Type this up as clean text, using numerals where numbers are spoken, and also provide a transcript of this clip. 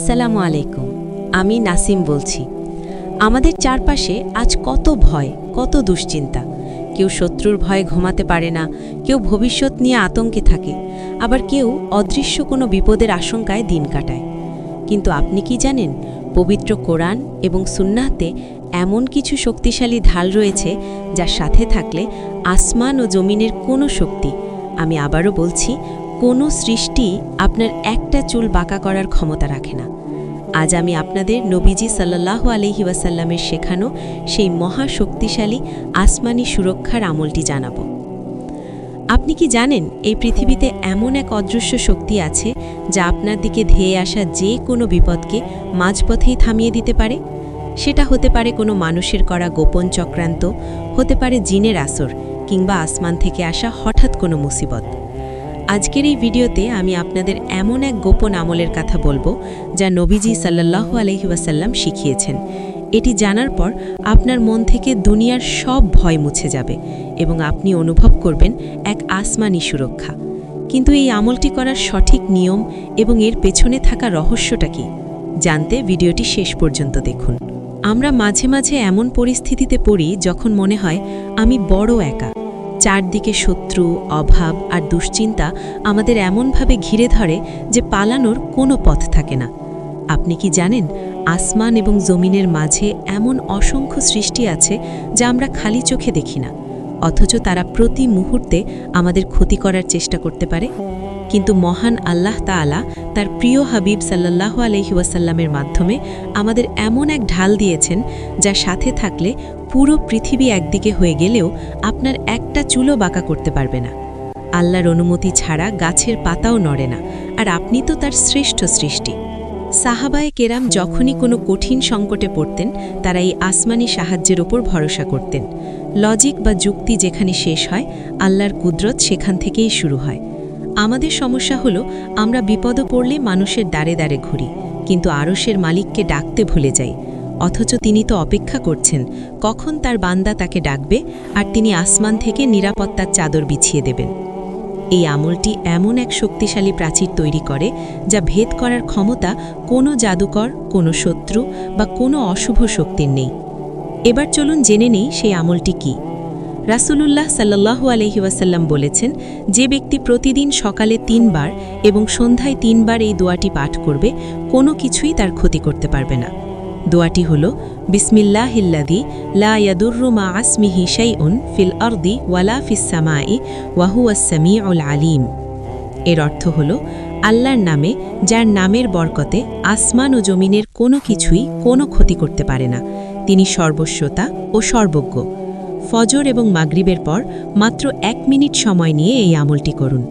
আসসালামু আলাইকুম। আমি নাসিম বলছি। আমাদের চারপাশে আজ কত ভয়, কত দুশ্চিন্তা। কেউ শত্রুর ভয়ে ঘুমাতে পারে না, কেউ ভবিষ্যৎ নিয়ে আতঙ্কে থাকে, আবার কেউ অদৃশ্য কোনো বিপদের আশঙ্কায় দিন কাটায়। কিন্তু আপনি কি জানেন, পবিত্র কোরআন এবং সুন্নাহতে এমন কিছু শক্তিশালী ঢাল রয়েছে যার সাথে থাকলে আসমান ও জমিনের কোনো শক্তি, আমি আবারও বলছি, কোনো সৃষ্টি আপনার একটা চুল বাঁকা করার ক্ষমতা রাখে না। আজ আমি আপনাদের নবীজি সাল্লাল্লাহু আলাইহি ওয়াসাল্লামের শেখানো সেই মহাশক্তিশালী আসমানি সুরক্ষার আমলটি জানাব। আপনি কি জানেন, এই পৃথিবীতে এমন এক অদৃশ্য শক্তি আছে যা আপনার দিকে ধেয়ে আসা যে কোনো বিপদকে মাঝপথেই থামিয়ে দিতে পারে? সেটা হতে পারে কোনো মানুষের করা গোপন চক্রান্ত, হতে পারে জিনের আসর, কিংবা আসমান থেকে আসা হঠাৎ কোনো মুসিবত। আজকের এই ভিডিওতে আমি আপনাদের এমন এক গোপন আমলের কথা বলবো যা নবীজি সাল্লাল্লাহু আলাইহি ওয়াসাল্লাম শিখিয়েছেন। এটি জানার পর আপনার মন থেকে দুনিয়ার সব ভয় মুছে যাবে এবং আপনি অনুভব করবেন এক আসমানি সুরক্ষা। কিন্তু এই আমলটি করার সঠিক নিয়ম এবং এর পেছনে থাকা রহস্যটা কি, জানতে ভিডিওটি শেষ পর্যন্ত দেখুন। আমরা মাঝে মাঝে এমন পরিস্থিতিতে পড়ি যখন মনে হয় আমি বড় একা। চারদিকে শত্রু, অভাব আর দুশ্চিন্তা আমাদের এমনভাবে ঘিরে ধরে যে পালানোর কোনো পথ থাকে না। আপনি কি জানেন, আসমান এবং জমিনের মাঝে এমন অসংখ্য সৃষ্টি আছে যা আমরা খালি চোখে দেখি না, অথচ তারা প্রতি মুহূর্তে আমাদের ক্ষতি করার চেষ্টা করতে পারে। কিন্তু মহান আল্লাহ তাআলা তার প্রিয় হাবিব সাল্লাল্লাহু আলাইহি ওয়াসাল্লামের মাধ্যমে আমাদের এমন এক ঢাল দিয়েছেন যা সাথে থাকলে পুরো পৃথিবী একদিকে হয়ে গেলেও আপনার একটা চুলও বাঁকা করতে পারবে না। আল্লাহর অনুমতি ছাড়া গাছের পাতাও নড়ে না, আর আপনি তো তার শ্রেষ্ঠ সৃষ্টি। সাহাবায়ে কেরাম যখনই কোনো কঠিন সংকটে পড়তেন, তারা এই আসমানি সাহায্যের ওপর ভরসা করতেন। লজিক বা যুক্তি যেখানে শেষ হয়, আল্লাহর কুদরত সেখান থেকেই শুরু হয়। আমাদের সমস্যা হলো, আমরা বিপদে পড়লে মানুষের দ্বারে দ্বারে ঘুরি, কিন্তু আরশের মালিককে ডাকতে ভুলে যাই। অথচ তিনি তো অপেক্ষা করছেন কখন তার বান্দা তাকে ডাকবে, আর তিনি আসমান থেকে নিরাপত্তার চাদর বিছিয়ে দেবেন। এই আমলটি এমন এক শক্তিশালী প্রাচীর তৈরি করে যা ভেদ করার ক্ষমতা কোনো জাদুকর, কোনো শত্রু বা কোনো অশুভ শক্তির নেই। এবার চলুন জেনে নেই সেই আমলটি কি। রাসূলুল্লাহ সাল্লাল্লাহু আলাইহি ওয়াসাল্লাম বলেছেন, যে ব্যক্তি প্রতিদিন সকালে 3 বার এবং সন্ধ্যায় 3 বার এই দোয়াটি পাঠ করবে, কোনো কিছুই তার ক্ষতি করতে পারবে না। দোয়াটি হল, বিসমিল্লাহিল্লাযী লা ইয়াদুররু মা আসমিহি শাইউন ফিল আরদি ওয়ালা ফিস সামাই ওয়া হুয়াস সামিউল আলিম। এর অর্থ হল, আল্লাহর নামে, যার নামের বরকতে আসমান ও জমিনের কোনো কিছুই কোনো ক্ষতি করতে পারে না। তিনি সর্বশ্রোতা ও সর্বজ্ঞ। ফজর এবং মাগরিবের পর মাত্র 1 মিনিট সময় নিয়ে এই আমলটি করুন।